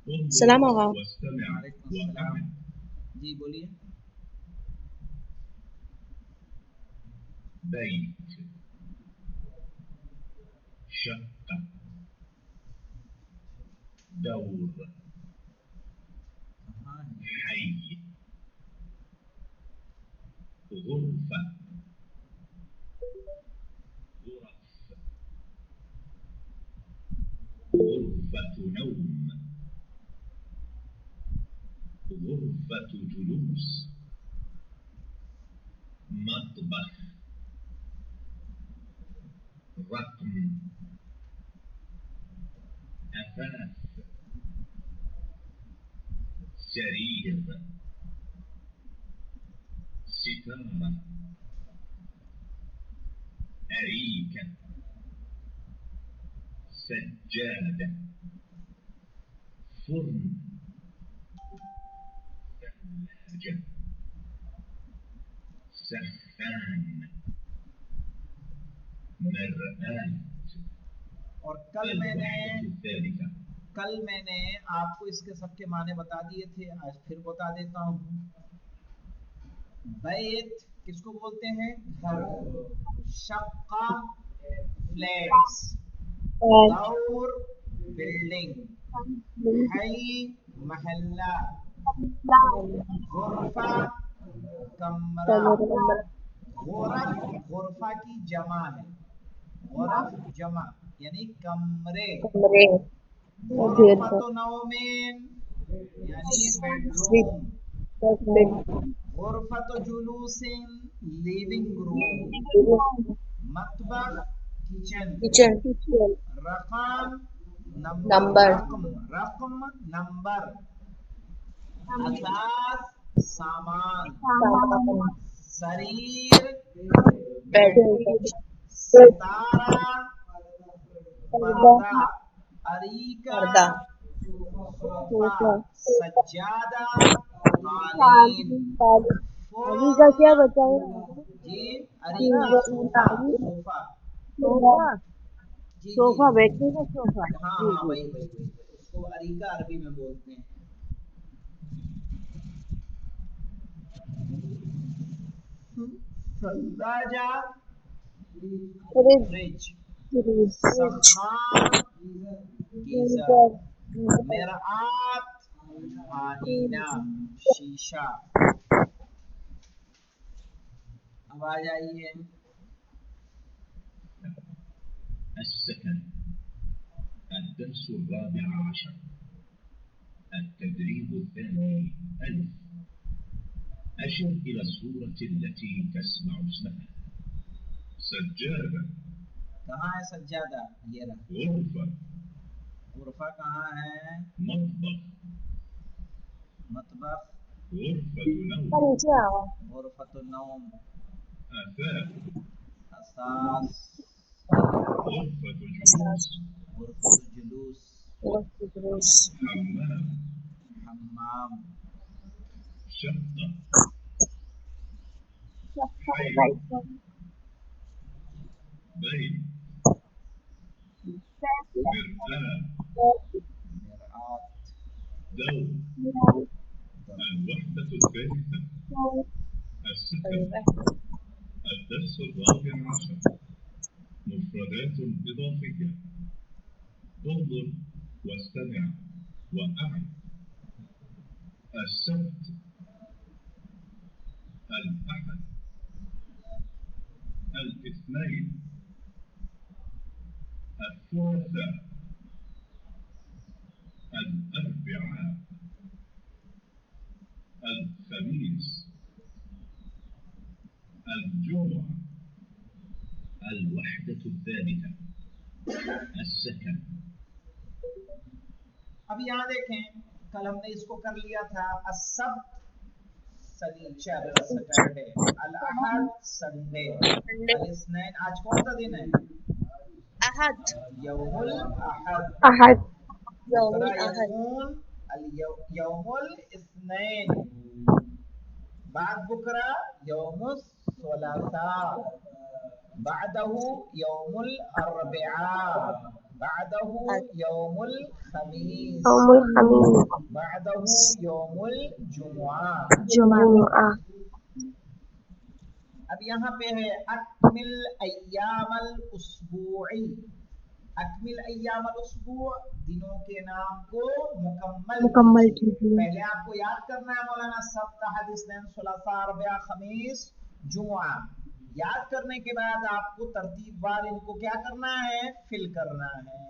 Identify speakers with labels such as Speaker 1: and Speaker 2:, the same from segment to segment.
Speaker 1: سلام آغا.
Speaker 2: وعلیکم السلام. جی بولیے.
Speaker 3: بيت شقة دور
Speaker 2: ہاں
Speaker 3: حي غرفة غرفة نوم غرفة جلوس مطبخ رقم أثاث سرير ستارة أريكة سجادة فرن ثلاجة سخان مرآة.
Speaker 2: اور کل میں نے آپ کو اس کے سب کے معنی بتا دیے تھے. آج پھر بتا دیتا ہوں. بیت کس کو بولتے ہیں؟ گھر. شقہ فلیٹس. دور بلڈنگ. حی محلہ. غرفہ کمرہ. غرف غرفہ کی جمع ہے. غرف جمع یعنی کمرے. غرفۃ نومین یعنی بیڈ روم. غرفۃ جلوس لیونگ روم. مطبخ کچن. رقم نمبر. رقم نمبر. اثاث سامان. سریر بیڈ. ستارہ پردہ. اریکہ صوفہ. سجادہ قالین.
Speaker 1: علی کا کیا بتاؤ؟
Speaker 2: جی اریکہ صوفہ. صوفہ جی
Speaker 1: صوفہ
Speaker 2: جی
Speaker 1: بیٹھنے کا صوفہ.
Speaker 2: ہاں ہاں وہی اس کو اریکہ عربی میں بولتے ہیں. ثلاجہ فریج. سخان گیزر. مرآت آئینہ شیشہ. اب آ جائیے.
Speaker 3: السكن الدرس الرابع عشر التدريب الثاني ألف. أشر إلى الصورة التي تسمع اسمها. سجادة.
Speaker 2: کہاں ہے سجادہ؟ یہ رہا.
Speaker 3: غرفة.
Speaker 2: غرفہ کہاں ہے؟
Speaker 3: مطبخ.
Speaker 2: مطبخ.
Speaker 3: غرفة نوم.
Speaker 2: غرفۃ النوم.
Speaker 3: أثاث.
Speaker 2: اساس.
Speaker 3: غرفة جلوس.
Speaker 2: غرفۃ الجلوس.
Speaker 3: حمام.
Speaker 2: حمام.
Speaker 3: شقة. حي. بيت. مرآة.
Speaker 2: مرآت.
Speaker 3: دور. الوحدة الثالثة السكن. الدرس الرابع عشر مفردات إضافية. انظر واستمع وأعد. السبت. الأحد. الاثنين. الثلاثاء. الأربعاء. الخميس. الجمعة. الوحدة الثالثة السكن.
Speaker 2: اب یہاں دیکھیں کل ہم نے اس کو کر لیا تھا. السبت سنیچر سیٹرڈے. الاحد سنڈے. الاثنین آج کون سا دن ہے؟
Speaker 1: احد.
Speaker 2: یوم الاحد.
Speaker 1: احد.
Speaker 2: بکرا یکون یوم الاثنین. بعد بکرا یوم الثلاثاء. بعده یوم الاربعاء. بعده يوم الخميس
Speaker 4: يوم الخميس
Speaker 2: بعده يوم الجمعة
Speaker 4: جمعة
Speaker 2: اب یہاں پہ ہے اکمل ایام الاسبوعی اکمل ایام الاسبوع دنوں کے نام کو مکمل
Speaker 4: کیجیے
Speaker 2: پہلے آپ کو یاد کرنا ہے مولانا سبت احد اثنین ثلاثاء اربعاء خمیس جمعہ یاد کرنے کے بعد آپ کو ترتیب وار ان کو کیا کرنا ہے فل کرنا ہے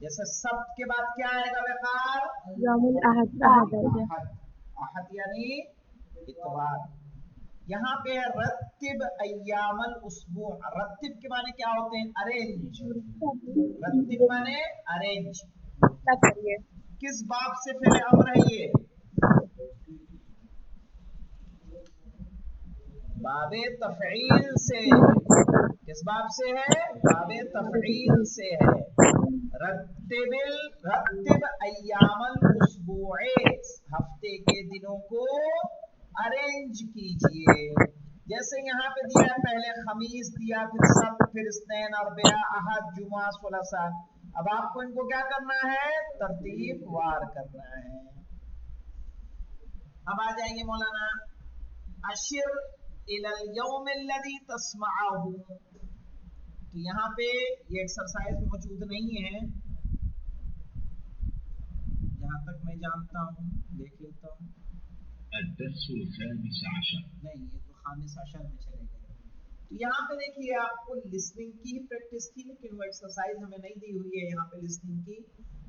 Speaker 2: جیسے سبت کے بعد کیا آئے گا وقار
Speaker 4: يوم الأحد
Speaker 2: احد احد یعنی اتوار یہاں پہ رتب ایام الاسبوع رتب کے معنی کیا ہوتے ہیں ارینج رتب معنی ارینج کس باب سے فعل امر ہے یہ باب تفعیل سے کس باب سے ہے باب تفعیل سے ہے رتب ایام الاسبوع ہفتے کے دنوں کو ارینج کیجئے جیسے یہاں پہ دیا ہے پہلے خمیس دیا پھر سبت پھر اثنین اربعاء احد جمعہ ثلاثاء اب آپ کو ان کو کیا کرنا ہے ترتیب وار کرنا ہے اب آ جائیں گے مولانا اشر الى اليوم الذي تسمعه تو یہاں پہ یہ ایکسرسائز موجود نہیں ہے جہاں تک میں جانتا ہوں دیکھ لیتا ہوں
Speaker 3: الدرس الخامس عشر
Speaker 2: نہیں یہ تو خامس عشر میں چلے گئے تو یہاں پہ دیکھیے آپ کو لسننگ کی پریکٹس تھی لیکن وہ ایکسرسائز ہمیں نہیں دی ہوئی ہے یہاں پہ لسننگ کی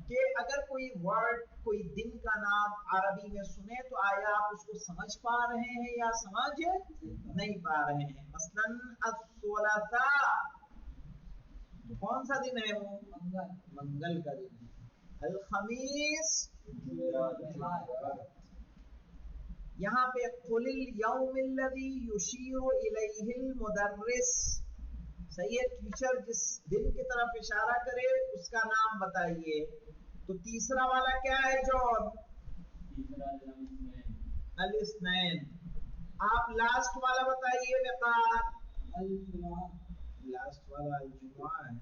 Speaker 2: کہ اگر کوئی ورڈ کوئی دن کا نام عربی میں سنے تو آیا آپ اس کو سمجھ پا رہے ہیں یا سمجھ نہیں پا رہے ہیں مثلا الثلاثاء کون سا دن ہے وہ منگل کا دن ہے الخمیس یہاں پہ قل اليوم الذي يشير الیہ المدرس صحیح ہے ٹیچر جس دن کی طرف اشارہ کرے اس کا نام بتائیے تو تیسرا والا کیا ہے جون الاثنین آپ لاسٹ والا بتائیے وقار لاسٹ والا الجمعہ ہے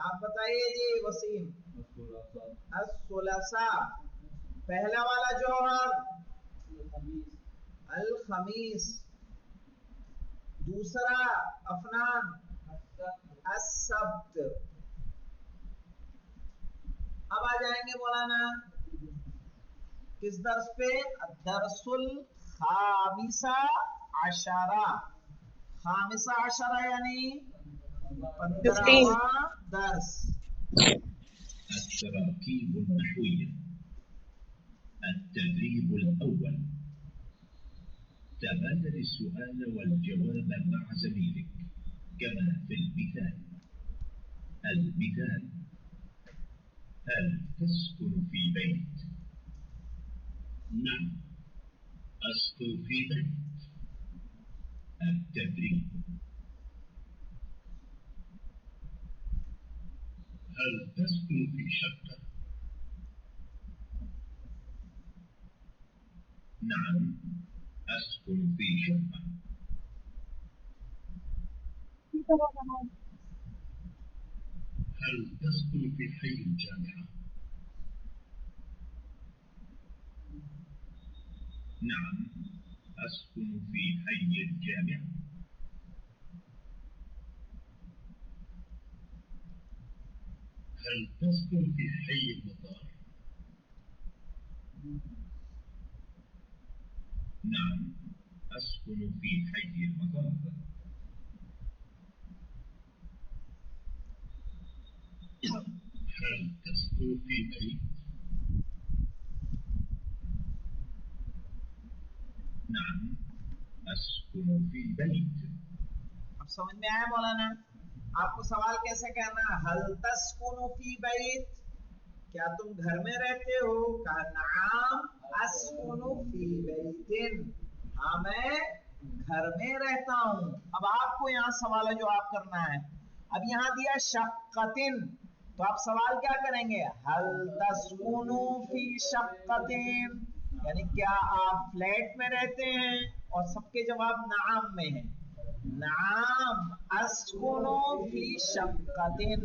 Speaker 2: آپ بتائیے جی وسیم الثلاثاء پہلا والا جوہر الخمیس دوسرا افنان السبت اب آ جائیں گے مولانا کس درس پہ الدرس الخامسہ عشرہ خامسہ عشرہ یعنی 15واں درس
Speaker 3: التراكيب النحوية التدريب الأول تبادل السؤال والجواب مع زميلك كما في المثال المثال هل تسكن في بيت؟ نعم أسكن في بيت. التدريب هل تسكن في شقة؟ نعم أسكن في شقة. هل تسكن في حي الجامعة؟ نعم أسكن في حي الجامعة. هل تسكن في حي المطار؟ نعم أسكن في حي المطار. هل تسكن في بيت؟ نعم أسكن في بيت.
Speaker 2: اب سمجھ میں آیا مولانا آپ کو سوال کیسے کہنا حل تسکن فی بیت کیا تم گھر میں رہتے ہو کہا نعم اسکن فی بیت ہاں میں گھر میں رہتا ہوں اب آپ کو یہاں سوال جواب کرنا ہے اب یہاں دیا شقتن تو آپ سوال کیا کریں گے حل تسکن فی شقتن یعنی کیا آپ فلیٹ میں رہتے ہیں اور سب کے جواب نعم میں ہیں نعم اسکن فی شقتن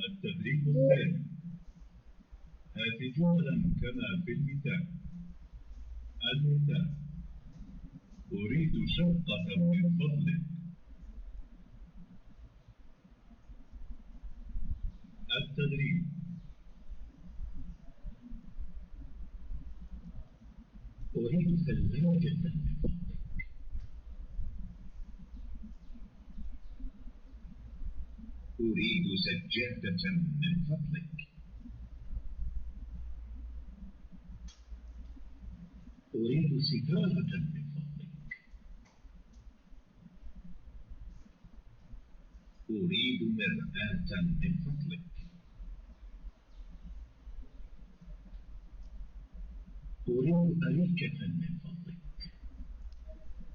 Speaker 3: التدريب الثاني. هات جملا كما في المثال. المثال: أريد شنطة من فضلك. التدريب: أريد ثلاجة من فضلك. أريد سجادة من فضلك. أريد ستارة من فضلك. أريد مرآة من فضلك. أريد أريكة من فضلك.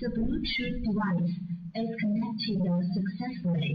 Speaker 5: The Bluetooth device is connected successfully.